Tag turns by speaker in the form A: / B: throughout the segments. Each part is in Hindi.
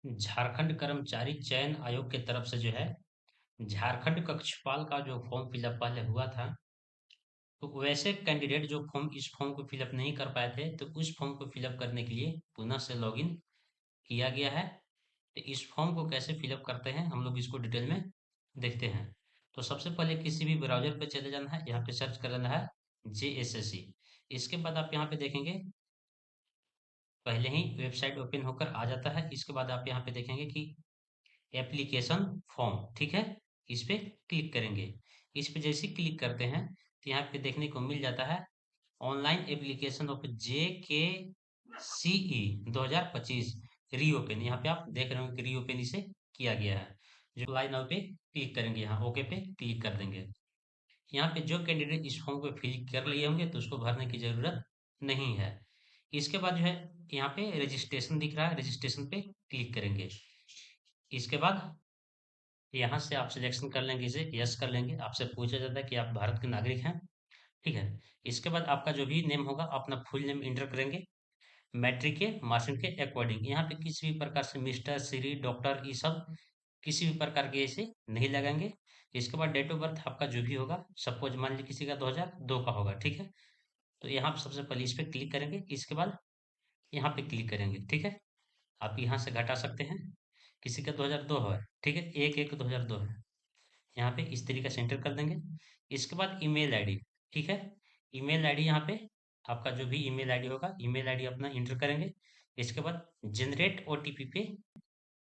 A: झारखंड कर्मचारी चयन आयोग की तरफ से जो है झारखंड कक्षपाल का जो फॉर्म फिलअप पहले हुआ था, तो वैसे कैंडिडेट जो फॉर्म इस फॉर्म को फिलअप नहीं कर पाए थे, तो उस फॉर्म को फिलअप करने के लिए पुनः से लॉगिन किया गया है। तो इस फॉर्म को कैसे फिलअप करते हैं हम लोग इसको डिटेल में देखते हैं। तो सबसे पहले किसी भी ब्राउजर पे चले जाना है, यहाँ पे सर्च कर लेना है JSSC। इसके बाद आप यहाँ पे देखेंगे पहले ही वेबसाइट ओपन होकर आ जाता है। इसके बाद आप यहाँ पे देखेंगे कि एप्लीकेशन फॉर्म, ठीक है, इस पे क्लिक करेंगे। इस पे जैसे ही क्लिक करते हैं तो यहाँ पे देखने को मिल जाता है online application of JKCE 2025 reopen. यहाँ पे आप देख रहे हो कि रीओपन इसे किया गया है। जो अप्लाई नाउ पे क्लिक करेंगे, यहाँ ओके पे क्लिक कर देंगे। यहाँ पे जो कैंडिडेट इस फॉर्म को फिल कर लिए होंगे तो उसको भरने की जरूरत नहीं है। इसके बाद जो है यहाँ पे रजिस्ट्रेशन दिख रहा है, रजिस्ट्रेशन पे क्लिक करेंगे। इसके बाद यहाँ से आप सिलेक्शन कर लेंगे, इसे यस कर लेंगे। आपसे पूछा जाता है कि आप भारत के नागरिक हैं, ठीक है। इसके बाद आपका जो भी नेम होगा अपना फुल नेम इंटर करेंगे मैट्रिक के मार्कशीट के अकॉर्डिंग। यहाँ पे किसी भी प्रकार से मिस्टर, श्री, डॉक्टर, ये सब किसी भी प्रकार के ऐसे नहीं लगाएंगे। इसके बाद डेट ऑफ बर्थ आपका जो भी होगा, सपोज मान लीजिए किसी का 2002 का होगा, ठीक है। तो यहाँ पे सबसे पहले इस पे क्लिक करेंगे। इसके बाद यहाँ पे क्लिक करेंगे, ठीक है। आप यहाँ से घटा सकते हैं। किसी का 2002 है, ठीक है, 1/1/2002 है। यहाँ पे इस तरीके से एंटर कर देंगे। इसके बाद ईमेल आईडी, ठीक है। ईमेल आईडी यहाँ पे आपका जो भी ईमेल आईडी होगा, ईमेल आईडी अपना इंटर करेंगे। इसके बाद जनरेट ओटीपी पे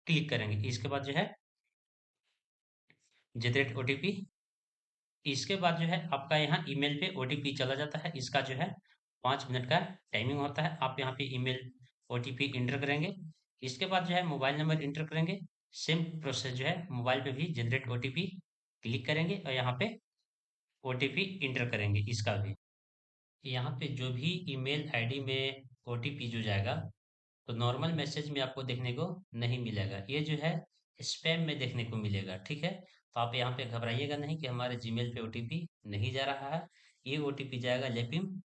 A: क्लिक करेंगे। इसके बाद जो है जनरेट ओटीपी, इसके बाद जो है आपका यहाँ ईमेल पे ओटीपी चला जाता है। इसका जो है 5 मिनट का टाइमिंग होता है। आप यहाँ पे ईमेल ओटीपी इंटर करेंगे। इसके बाद जो है मोबाइल नंबर इंटर करेंगे। सेम प्रोसेस जो है मोबाइल पे भी जनरेट ओटीपी क्लिक करेंगे और यहाँ पे ओटीपी इंटर करेंगे इसका भी। यहाँ पे जो भी ईमेल आईडी में ओटीपी जो जाएगा, तो नॉर्मल मैसेज में आपको देखने को नहीं मिलेगा, ये जो है स्पैम में देखने को मिलेगा, ठीक है। तो आप यहाँ पे घबराइएगा नहीं कि हमारे जीमेल पे ओटीपी नहीं जा रहा है। ये ओटीपी जाएगा लेकिन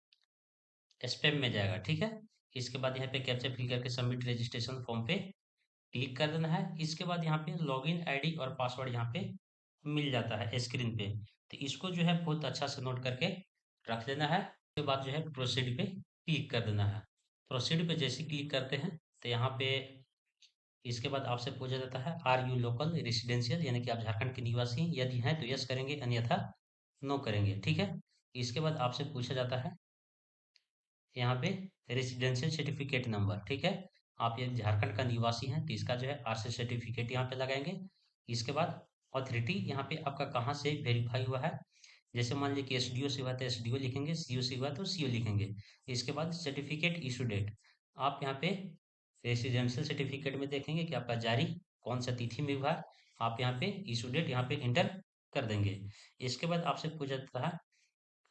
A: स्पैम में जाएगा, ठीक है। इसके बाद यहाँ पे कैप्चा फिल करके सबमिट रजिस्ट्रेशन फॉर्म पे क्लिक कर देना है। इसके बाद यहाँ पे लॉगिन आईडी और पासवर्ड यहाँ पे मिल जाता है स्क्रीन पे। तो इसको जो है बहुत अच्छा से नोट करके रख लेना है। उसके बाद जो है प्रोसीड पे क्लिक कर देना है। प्रोसीड पे जैसे क्लिक करते हैं तो यहाँ पे इसके बाद आपसे पूछा जाता है आर यू लोकल रेसिडेंशियल, यानी कि आप झारखंड के निवासी हैं। यदि हैं तो यस करेंगे, अन्यथा नो करेंगे, ठीक है। इसके बाद आपसे पूछा जाता है यहाँ पे रेसिडेंशियल सर्टिफिकेट नंबर, ठीक है। आप ये झारखंड का निवासी हैं तो इसका जो है आरसी सर्टिफिकेट यहाँ पे लगाएंगे। इसके बाद ऑथोरिटी यहाँ पे आपका कहाँ से वेरीफाई हुआ है। जैसे मान लीजिए कि एसडीओ से हुआ तो एसडीओ लिखेंगे, सीओ से हुआ तो सीओ लिखेंगे। इसके बाद सर्टिफिकेट इशू डेट, आप यहाँ पे रेसिडेंशियल सर्टिफिकेट में देखेंगे कि आपका जारी कौन सा तिथि में हुआ है। आप यहाँ पे इशू डेट यहाँ पे इंटर कर देंगे। इसके बाद आपसे पूछा जाता है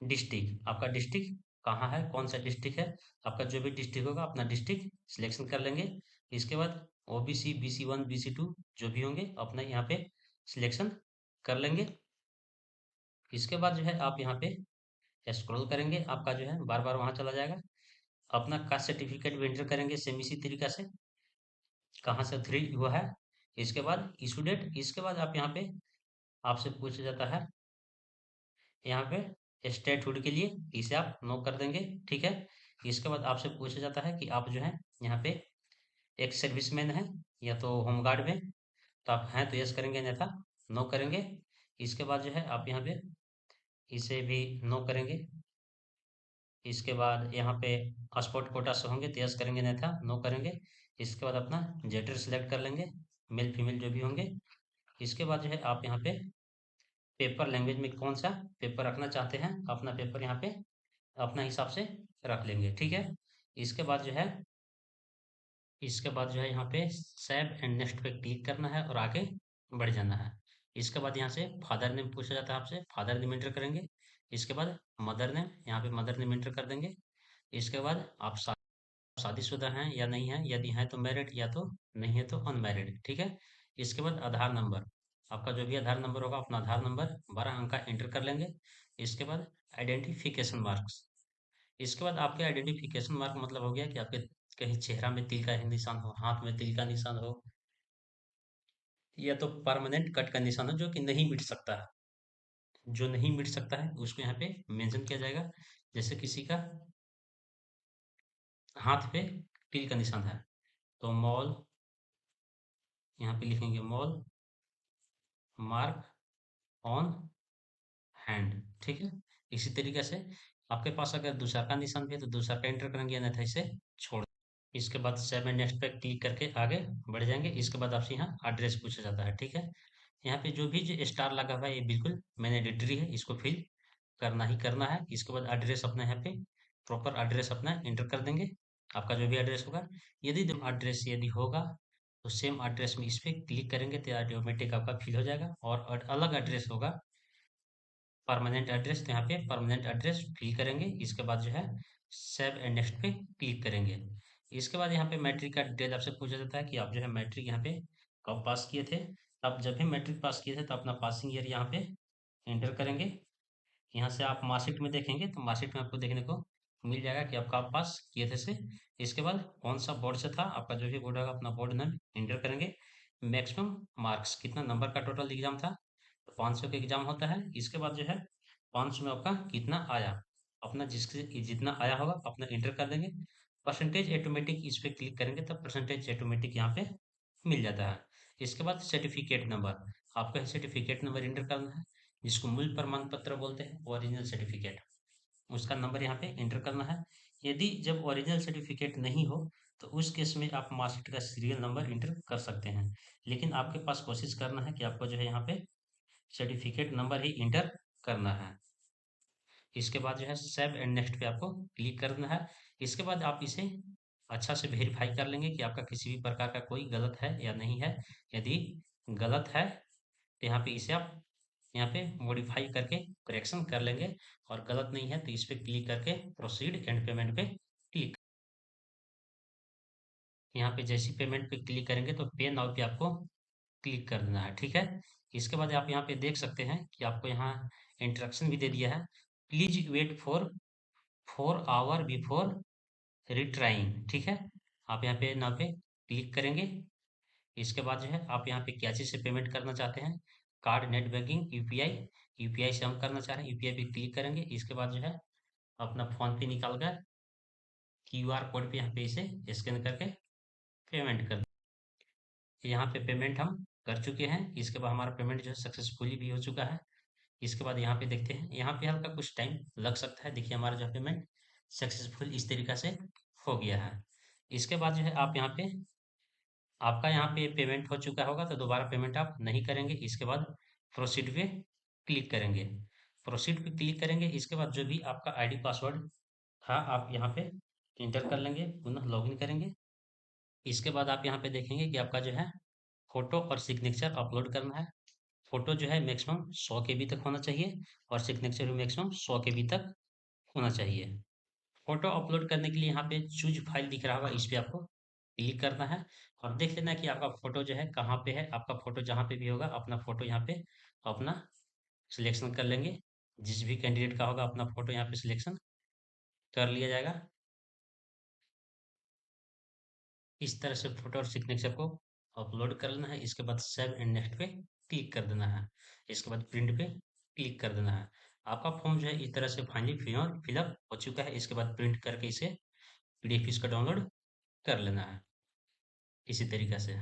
A: डिस्ट्रिक्ट, आपका डिस्ट्रिक्ट कहाँ है, कौन सा डिस्ट्रिक्ट है। आपका जो भी डिस्ट्रिक्ट होगा अपना डिस्ट्रिक्ट सिलेक्शन कर लेंगे। इसके बाद ओबीसी, BC1, BC2 जो भी होंगे अपना यहाँ पे सिलेक्शन कर लेंगे। इसके बाद जो है आप यहाँ पे स्क्रॉल करेंगे, आपका जो है बार बार वहाँ चला जाएगा। अपना कास्ट सर्टिफिकेट भी एंटर करेंगे सेम इसी तरीका से, कहाँ से थ्री हुआ है। इसके बाद इशू डेट। इसके बाद आप यहाँ पे आपसे पूछा जाता है यहाँ पे स्टेटहुड के लिए, इसे आप नो कर देंगे, ठीक है। इसके बाद आपसे पूछा जाता है कि आप जो है यहाँ पे एक सर्विसमैन है या तो होमगार्ड में, तो आप हैं तो यस करेंगे, अन्यथा नो करेंगे। इसके बाद जो है आप यहाँ पे इसे भी नो करेंगे। इसके बाद यहाँ पे पासपोर्ट कोटा से होंगे तो यस करेंगे, अन्यथा नो करेंगे। इसके बाद अपना जेंडर सिलेक्ट कर लेंगे, मेल फीमेल जो भी होंगे। इसके बाद जो है आप यहाँ पे पेपर लैंग्वेज में कौन सा पेपर रखना चाहते हैं, अपना पेपर यहाँ पे अपना हिसाब से रख लेंगे, ठीक है। इसके बाद जो है यहाँ पे सेव एंड नेक्स्ट पे क्लिक करना है और आगे बढ़ जाना है। इसके बाद यहाँ से फादर नेम पूछा जाता है, आपसे फादर नेम एंटर करेंगे। इसके बाद मदर नेम, यहाँ पे मदर नेम एंटर कर देंगे। इसके बाद आप शादीशुदा हैं या नहीं हैं, यदि हैं तो मैरिड, या तो नहीं है तो अनमैरिड, ठीक है। इसके बाद आधार नंबर, आपका जो भी आधार नंबर होगा अपना आधार नंबर 12 अंक का एंटर कर लेंगे। इसके बाद आइडेंटिफिकेशन मार्क्स, इसके बाद आपके आइडेंटिफिकेशन मार्क मतलब हो गया कि आपके कहीं चेहरा में तिल का निशान हो, हाथ में तिल का निशान हो, या तो परमानेंट कट कंडीशन है जो कि नहीं मिट सकता है। जो नहीं मिट सकता है उसको यहाँ पे मेंशन किया जाएगा। जैसे किसी का हाथ पे टिल का निशान है, तो मॉल, यहाँ पे लिखेंगे मॉल मार्क ऑन हैंड। ठीक है। इसी तरीके से आपके पास अगर दूसरा का निशान भी है तो दूसरा का एंटर करेंगे, अन्यथा इसे छोड़। इसके बाद सेव एंड नेक्स्ट पे क्लिक करके आगे बढ़ जाएंगे। इसके बाद आपसे यहाँ एड्रेस पूछा जाता है। ठीक है। यहाँ पे जो भी जो स्टार लगा हुआ है ये बिल्कुल मैंडेटरी है, इसको फिल करना ही करना है। इसके बाद एड्रेस अपना यहाँ पे प्रॉपर एड्रेस अपना एंटर कर देंगे, आपका जो भी एड्रेस होगा। यदि एड्रेस यदि होगा तो सेम एड्रेस में इस पर क्लिक करेंगे तो ऑटोमेटिक आपका फिल हो जाएगा। और अलग एड्रेस होगा परमानेंट एड्रेस, तो यहाँ पे परमानेंट एड्रेस फिल करेंगे। इसके बाद जो है सेव एंड नेक्स्ट पे क्लिक करेंगे। इसके बाद यहाँ पे मैट्रिक का डिटेल आपसे पूछा जाता है कि आप जो है मैट्रिक यहाँ पे कब पास किए थे। आप जब भी मैट्रिक पास किए थे तो अपना पासिंग ईयर यहाँ पे एंटर करेंगे। यहाँ से आप मार्कशीट में देखेंगे तो मार्कशीट में आपको देखने को मिल जाएगा कि आप कब पास किए थे से। इसके बाद कौन सा बोर्ड से था, आपका जो भी बोर्ड होगा अपना बोर्ड नेम एंटर करेंगे। मैक्सिमम मार्क्स कितना नंबर का टोटल एग्जाम था, तो 500 का एग्जाम होता है। इसके बाद जो है 500 में आपका कितना आया, अपना जिसके जितना आया होगा अपना एंटर कर देंगे। परसेंटेज ऑटोमेटिक इस पर क्लिक करेंगे तो परसेंटेज ऑटोमेटिक यहाँ पे मिल जाता है। इसके बाद सर्टिफिकेट नंबर, आपका सर्टिफिकेट नंबर एंटर करना है, जिसको मूल प्रमाण पत्र बोलते हैं, ओरिजिनल सर्टिफिकेट, उसका नंबर यहाँ पे एंटर करना है। यदि जब ओरिजिनल सर्टिफिकेट नहीं हो तो उस केस में आप मार्कशीट का सीरियल नंबर एंटर कर सकते हैं, लेकिन आपके पास कोशिश करना है कि आपको जो है यहाँ पे सर्टिफिकेट नंबर ही इंटर करना है। इसके बाद जो है सेव एंड नेक्स्ट पे आपको क्लिक करना है। इसके बाद आप इसे अच्छा से वेरीफाई कर लेंगे कि आपका किसी भी प्रकार का कोई गलत है या नहीं है। यदि गलत है तो यहाँ पे इसे आप यहाँ पे मॉडिफाई करके करेक्शन कर लेंगे, और गलत नहीं है तो इस पे क्लिक करके प्रोसीड एंड पेमेंट पे क्लिक। यहाँ पे जैसी पेमेंट पे क्लिक करेंगे तो पे नाउ पे आपको क्लिक कर देना है। ठीक है। इसके बाद आप यहाँ पे देख सकते हैं कि आपको यहाँ इंस्ट्रक्शन भी दे दिया है, please wait for 4 hour before retrying. ठीक है। आप यहाँ पे नाउ पे क्लिक करेंगे। इसके बाद जो है आप यहाँ पे क्या चीज़ से पेमेंट करना चाहते हैं, card, net banking, UPI. UPI से हम करना चाह रहे हैं, यूपीआई पे क्लिक करेंगे। इसके बाद जो है अपना फ़ोन पे निकाल कर क्यूआर कोड पे यहाँ पे इसे स्कैन करके पेमेंट कर। यहाँ पे पेमेंट हम कर चुके हैं। इसके बाद हमारा पेमेंट जो है सक्सेसफुली भी हो चुका है। इसके बाद यहाँ पे देखते हैं, यहाँ पे हल्का कुछ टाइम लग सकता है। देखिए हमारा जो पेमेंट सक्सेसफुल इस तरीका से हो गया है। इसके बाद जो है आप यहाँ पे, आपका यहाँ पे पेमेंट हो चुका होगा तो दोबारा पेमेंट आप नहीं करेंगे। इसके बाद प्रोसीड पे क्लिक करेंगे। प्रोसीड पे क्लिक करेंगे। इसके बाद जो भी आपका आईडी पासवर्ड था आप यहाँ पे इंटर कर लेंगे, पुनः लॉगिन करेंगे। इसके बाद आप यहाँ पे देखेंगे कि आपका जो है फोटो और सिग्नेचर अपलोड करना है। फोटो जो है मैक्सिमम 100 KB तक होना चाहिए, और सिग्नेचर भी मैक्सिमम 100 KB तक होना चाहिए। फोटो अपलोड करने के लिए यहाँ पे चूज फाइल दिख रहा होगा, इस पे आपको क्लिक करना है और देख लेना है कि आपका फोटो जो है कहाँ पे है। आपका फोटो जहाँ पे भी होगा अपना फोटो यहाँ पे अपना सिलेक्शन कर लेंगे। जिस भी कैंडिडेट का होगा अपना फोटो यहाँ पे सिलेक्शन कर लिया जाएगा। इस तरह से फोटो और सिग्नेचर को अपलोड कर लेना है। इसके बाद सेव एंड नेक्स्ट पे क्लिक कर देना है। इसके बाद प्रिंट पे क्लिक कर देना है। आपका फॉर्म जो है इस तरह से फाइनली फिलअप हो चुका है। इसके बाद प्रिंट करके इसे पीडीएफ इसका डाउनलोड कर लेना है। इसी तरीके से